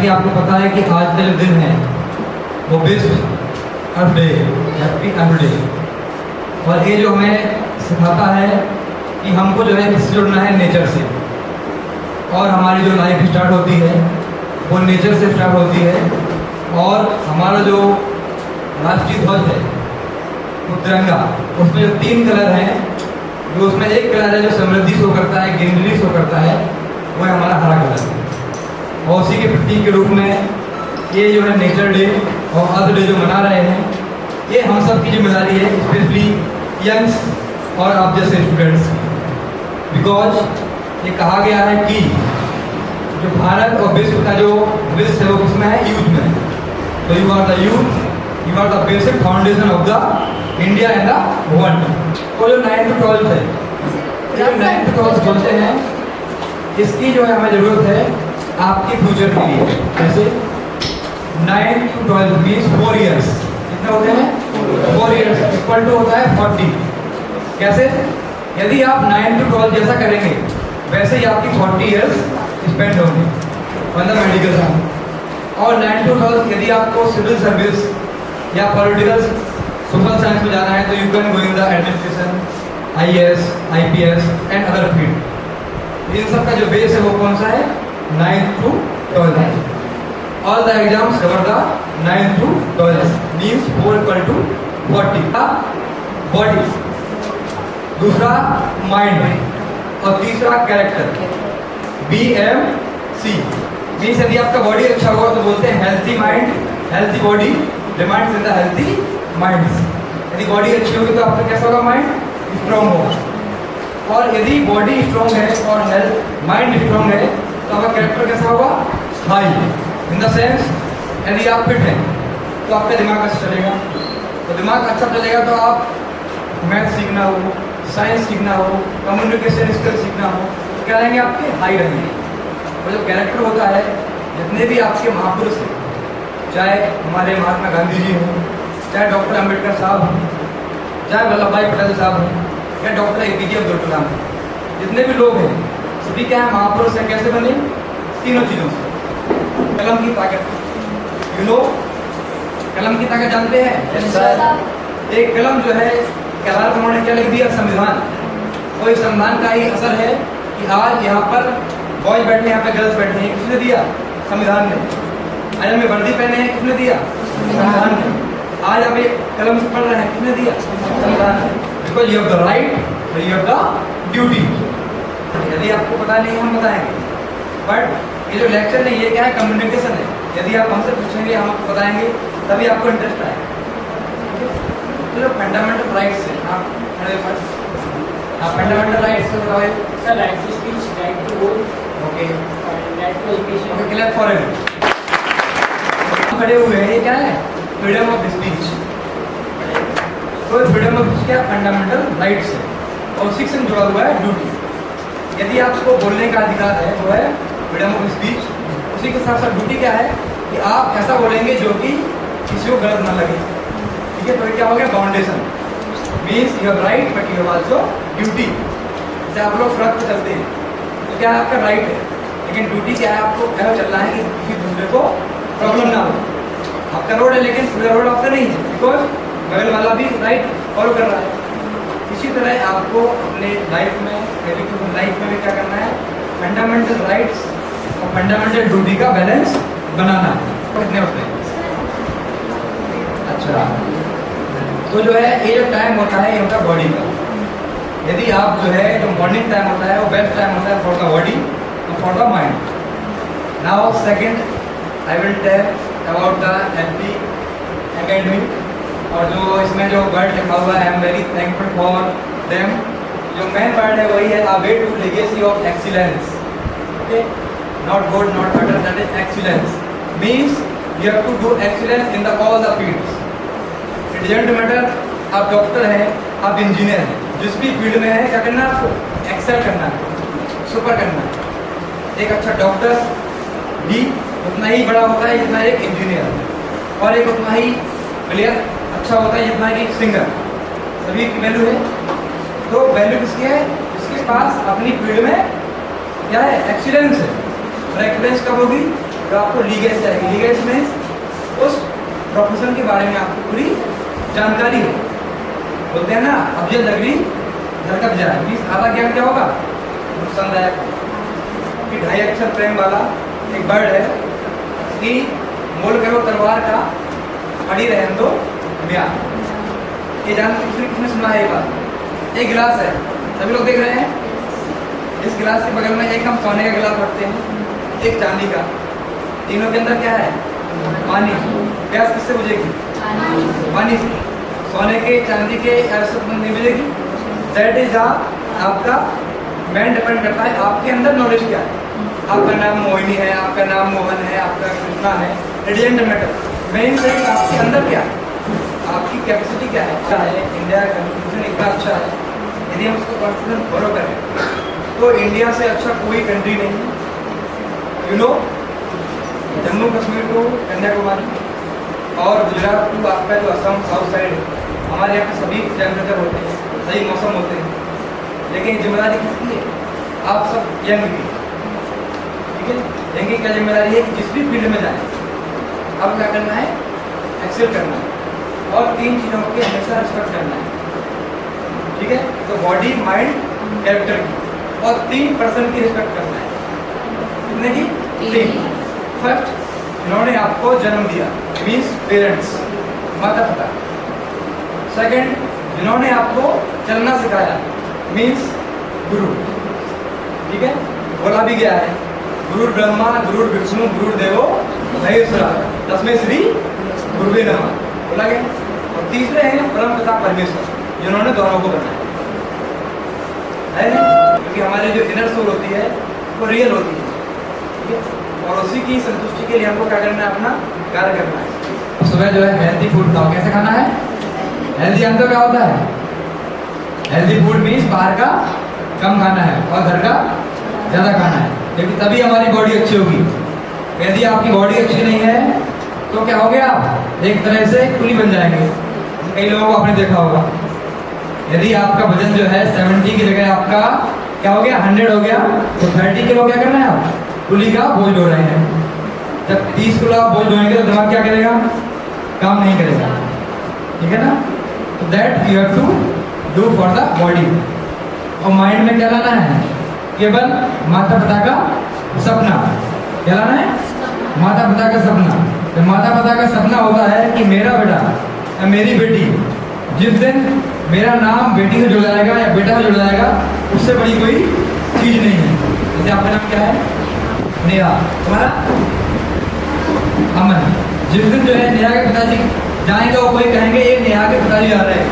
कि आपको पता है कि आज का जो दिन है वो विश्व अर्थ डे, हैप्पी अर्थ डे। और ये जो हमें सिखाता है कि हमको जो है किससे जुड़ना है, नेचर से। और हमारी जो लाइफ स्टार्ट होती है वो नेचर से स्टार्ट होती है। और हमारा जो राष्ट्रीय ध्वज है वो तिरंगा, उसमें जो 3 कलर हैं, जो उसमें एक कलर है जो समृद्धि शो करता है, ग्रीनरी शो करता है, वो है हमारा हरा कलर। और उसी के प्रतीक के रूप में ये जो है नेचर डे और अर्थ डे जो मना रहे हैं, ये हम सब की जिम्मेदारी है, स्पेशली यंग्स और आप जैसे स्टूडेंट्स की। बिकॉज ये कहा गया है कि जो भारत और विश्व का जो भविष्य है वो किसमें है, यूथ में। तो you are the youth, you are the basic foundation of the India and the world. तो जो 9th to 12th है, जो 9th to 12th बोलते हैं, इसकी जो है हमें ज़रूरत है आपके फ्यूचर के लिए। जैसे 9th to 12th means 4 years। कितने होते हैं, 4 years इक्वल टू होता है 40। कैसे, यदि आप 9th to 12th जैसा करेंगे वैसे ही आपकी 40 years स्पेंड होंगे मतलब मेडिकल साइंस। और 9th to 12th यदि आपको सिविल सर्विस या पॉलिटिकल सोशल साइंस में जाना है तो you can go in the administration, IAS, IPS and other field. इन सब का जो बेस है वो कौन सा है, 9th to 12th है। All the exams cover the 9th to 12th means 4 equal to 40 का बॉडी, दूसरा माइंड और तीसरा कैरेक्टर, BMC। मीन्स यदि आपका बॉडी अच्छा होगा तो बोलते हैं healthy mind, healthy body demands in the healthy minds. यदि बॉडी अच्छी होगी तो आपका कैसा होगा, माइंड स्ट्रॉन्ग होगा। और यदि बॉडी स्ट्रॉन्ग है और हेल्थ माइंड स्ट्रॉन्ग है तो आपका कैरेक्टर कैसा होगा, हाई। इन द सेंस यदि आप फिट हैं तो आपका दिमाग अच्छा चलेगा, तो दिमाग अच्छा चलेगा तो आप मैथ सीखना हो, साइंस सीखना हो, कम्युनिकेशन स्किल सीखना हो तो क्या रहेंगे, आपके हाई रहेंगे। और जो कैरेक्टर होता है, जितने भी आपके महापुरुष हैं, चाहे हमारे महात्मा गांधी जी हों, चाहे डॉक्टर अम्बेडकर साहब हों, चाहे वल्लभ भाई पटेल साहब हों, या डॉक्टर APJ अब्दुल कलाम, जितने भी लोग हैं सभी क्या है, महापुरुष हैं। कैसे बने, तीनों चीज़ों से। कलम की ताकत, यू नो कलम की ताकत जानते हैं? एक कलम जो है, कलाम उन्होंने क्या लिख दिया, संविधान। और इस संविधान का ही असर है कि आज यहाँ पर बॉयज बैठे, यहाँ पे गर्ल्स बैठे हैं, किसने दिया, संविधान ने। आज हमें वर्दी पहने हैं, किसने दिया, संविधान ने। आज हमें कलम से पढ़ रहे हैं, किसने दिया, संविधान ने। Because you have the right, you have the duty. यदि आपको पता नहीं हम बताएंगे, बट ये जो लेक्चर है ये क्या है, कम्युनिकेशन है। यदि आप हमसे पूछेंगे, हम आपको बताएंगे, तभी आपको इंटरेस्ट आएगा। तो जो फंडामेंटल राइट्स है, आप फंडामेंटल राइट्स से बताओ। Sir, right to speech, right to vote, okay, right to education. Okay, clear for every. खड़े हुए हैं, ये क्या है, फ्रीडम ऑफ स्पीच। तो फ्रीडम ऑफ स्पीच क्या, फंडामेंटल राइट्स है। और 6 से जुड़ा हुआ है ड्यूटी। यदि आपको बोलने का अधिकार है वो है फ्रीडम ऑफ स्पीच। उसी के साथ साथ ड्यूटी क्या है कि आप ऐसा बोलेंगे जो कि किसी को गलत ना लगे। ठीक है, तो क्या हो गया, foundation means you have right but you have also duty. जैसे आप लोग सड़क पर चलते हैं तो क्या आपका राइट है, लेकिन ड्यूटी क्या है, आपको ऐसा चलना है कि किसी दूसरे को प्रॉब्लम ना हो। आपका रोड है लेकिन पूरा रोड आपका नहीं है, बिकॉज बगल वाला भी राइट फॉलो कर रहा है। इसी तरह आपको अपने लाइफ में, एजुकेशन लाइफ में भी क्या करना है, फंडामेंटल राइट्स और फंडामेंटल ड्यूटी का बैलेंस बनाना है। कितने होते हैं, अच्छा। तो जो है ये जो टाइम होता है ये होता है बॉडी का। यदि आप जो है जो मॉर्निंग टाइम होता है वो बेस्ट टाइम होता है फॉर द बॉडी और for the mind. Now second I will tell about the LP Academy। और जो इसमें जो वर्ड लिखा हुआ है, I am very thankful for them. जो मेन वर्ड है वही है a way to legacy of excellence. Okay, not good, not better, that is excellence. Means you have to do excellence in the all the fields. It doesn't matter आप doctor हैं, आप engineer हैं, जिस भी field में है क्या करना है, आपको एक्सेल करना है, सुपर करना है। एक अच्छा डॉक्टर भी उतना ही बड़ा होता है जितना एक इंजीनियर, और एक उतना ही प्लेयर अच्छा होता है जितना कि सिंगर। सभी की वैल्यू है। तो वैल्यू किसकी है, जिसके पास अपनी फील्ड में क्या है, एक्सीलेंस है। और एक्सीलेंस कब होगी, तो आपको लीगल चाहिए। लीगल मीन्स उस प्रोफेशन के बारे में आपको पूरी जानकारी हो। बोलते हैं ना अफजल नगरी धरकब जाए, मीन्स आधा ज्ञान क्या होगा, नुकसानदायक कि 2.5 अक्षर प्रेम वाला एक बर्ड है कि मोल करो तलवार का अड़ी रहन दो ब्याह। ये जान किसने सुना है ये बात। एक गिलास है, सभी लोग देख रहे हैं। इस गिलास के बगल में एक हम सोने का गिलास रखते हैं, एक चांदी का। तीनों के अंदर क्या है, पानी। प्यास किससे बुझेगी, पानी से। सोने के चांदी के नहीं बुझेगी। दैट इज आपका मेन डिपेंड करता है आपके अंदर नॉलेज क्या है। आपका नाम मोहिनी है, आपका नाम मोहन है, आपका कृष्णा है, इट डजंट मैटर। मेन है आपके अंदर क्या है, आपकी कैपेसिटी क्या है। अच्छा है, इंडिया का कॉन्स्टिट्यूशन इतना अच्छा है, यदि हम उसको कॉन्स्टिट्यूशन फॉलो करें तो इंडिया से अच्छा कोई कंट्री नहीं है। यू नो, जम्मू कश्मीर को कन्याकुमारी और गुजरात टू आपका जो असम साउथ साइड है, हमारे यहाँ पे सभी टेम्परेचर होते हैं, सही मौसम होते हैं। लेकिन जिम्मेदारी किसकी है, आप सब यंग की, ठीक है। यंग की क्या जिम्मेदारी है कि जिस भी फील्ड में जाए अब क्या करना है, एक्सेल करना है और 3 चीज़ों की हमेशा रिस्पेक्ट करना है, ठीक है। तो बॉडी, माइंड, कैरेक्टर की, और 3% की रिस्पेक्ट करना है। कितने की, 3। फर्स्ट, जिन्होंने आपको जन्म दिया मीन्स पेरेंट्स, माता पिता। सेकंड, जिन्होंने आपको चलना सिखाया मीन्स गुरु, ठीक है। बोला भी गया है, गुरु ब्रह्मा गुरु विष्णु गुरु देवो महेश्वरा तस्मै श्री गुरुवे नमः, बोला गया। और तीसरे हैं परम पिता परमेश्वर, जिन्होंने दोनों को बनाया है ना। क्योंकि हमारी जो इनर सोल होती है वो रियल होती है, ठीक है। और उसी की संतुष्टि के लिए हमको क्या करना है, अपना कार्य करना है। सुबह जो है हेल्दी फूड खाओ। कैसे खाना है हेल्दी, अंदर क्या होता है, हेल्दी फूड मीन्स बाहर का कम खाना है और घर का ज़्यादा खाना है, क्योंकि तभी हमारी बॉडी अच्छी होगी। यदि आपकी बॉडी अच्छी नहीं है तो क्या हो गया, एक तरह से कुली बन जाएंगे। कई लोगों को आपने देखा होगा, यदि आपका वजन जो है 70 की जगह आपका क्या हो गया, 100 हो गया, तो 30 किलो क्या करना है, आप कुली का बोझ ढो रहे हैं। जब 30 किलो आप बोझ ढोएंगे तो दिमाग क्या करेगा, काम नहीं करेगा, ठीक है ना। तो that you have to do for the body. और माइंड में क्या लाना है, केवल माता पिता का सपना। क्या लाना है, माता पिता का सपना। तो माता पिता का सपना होता है कि मेरा बेटा या मेरी बेटी, जिस दिन मेरा नाम बेटी से जुड़ जाएगा या बेटा से जुड़ जाएगा, उससे बड़ी कोई चीज़ नहीं है। जैसे आपका नाम क्या है, नेहा, तुम्हारा अमन। जिस दिन जो है नेहा के पिताजी जाएंगे और कोई कहेंगे ये नेहा के पिताजी आ रहे हैं,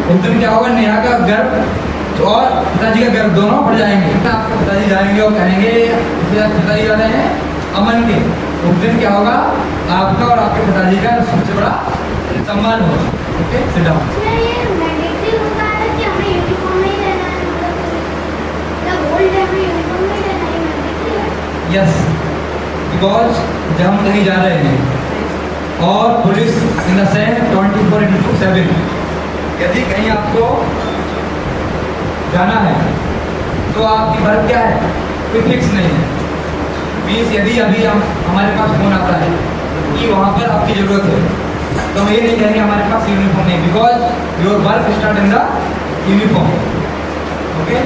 उस दिन क्या होगा, नेहा का गर्व और पिताजी का गर्व दोनों बढ़ जाएंगे। आपके पिताजी जाएंगे और कहेंगे पिताजी आ रहे हैं अमन के, उस दिन क्या होगा, आपका और आपके पिताजी का सबसे बड़ा सम्मान होगा। Okay, sit down. Yes, because जब हम कहीं जा रहे हैं और पुलिस इन द सेंस 24/7, यदि कहीं आपको जाना है तो आपकी बर्थ क्या है, कोई फिक्स नहीं है। मीन्स यदि अभी हमारे पास फ़ोन आता है कि वहाँ पर आपकी ज़रूरत है, तो हम ये नहीं कहेंगे हमारे पास यूनिफॉर्म नहीं, because your work start in the uniform. Okay,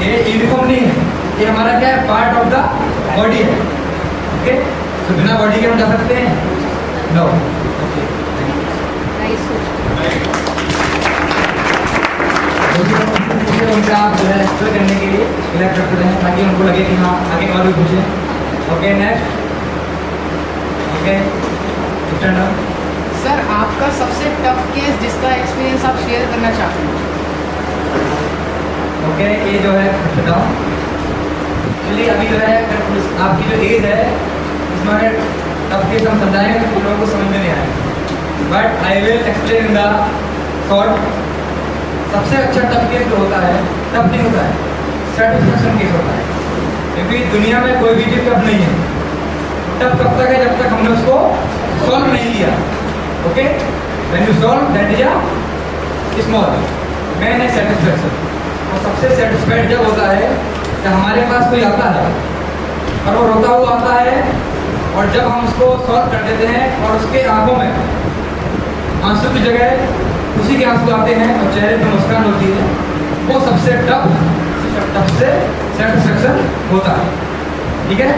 ये यूनिफॉर्म नहीं है, ये हमारा क्या है, पार्ट ऑफ द बॉडी है। ओके, तो बिना बॉडी के हम जा सकते हैं, नो। ओके, उनका आप जो है एक्सप्लेन करने के लिए सिलेक्ट करते रहें, ताकि उनको लगे कि हाँ आगे और भी पूछें। Okay, next. Okay, stand up. Sir, आपका सबसे टफ केस जिसका एक्सपीरियंस आप शेयर करना चाहते हैं। ओके, ये जो है बताओ, चलिए अभी जो है आपकी जो एज है इसमें अगर टफ केस हम समझाएंगे तो लोगों को समझ में नहीं आएगा, but I will explain in the short. सबसे अच्छा टफ केस जो होता है, टफ नहीं होता है, सेटिस्फेक्शन केस होता है, क्योंकि दुनिया में कोई भी चीज़ टफ नहीं है। टफ कब तक है, जब तक हमने उसको सॉल्व नहीं किया। Okay, when you solve that is a small man है सेटिस्फेक्शन। और सबसे सेटिस्फाइड जब होता है जब हमारे पास कोई आता है और वो रोता हुआ आता है और जब हम उसको सॉल्व कर देते हैं और उसके आंखों में आंसू की जगह खुशी के आंसू आते हैं और चेहरे पर मुस्कान होती है, वो सबसे टफ से सेटिस्फेक्शन होता है। ठीक है।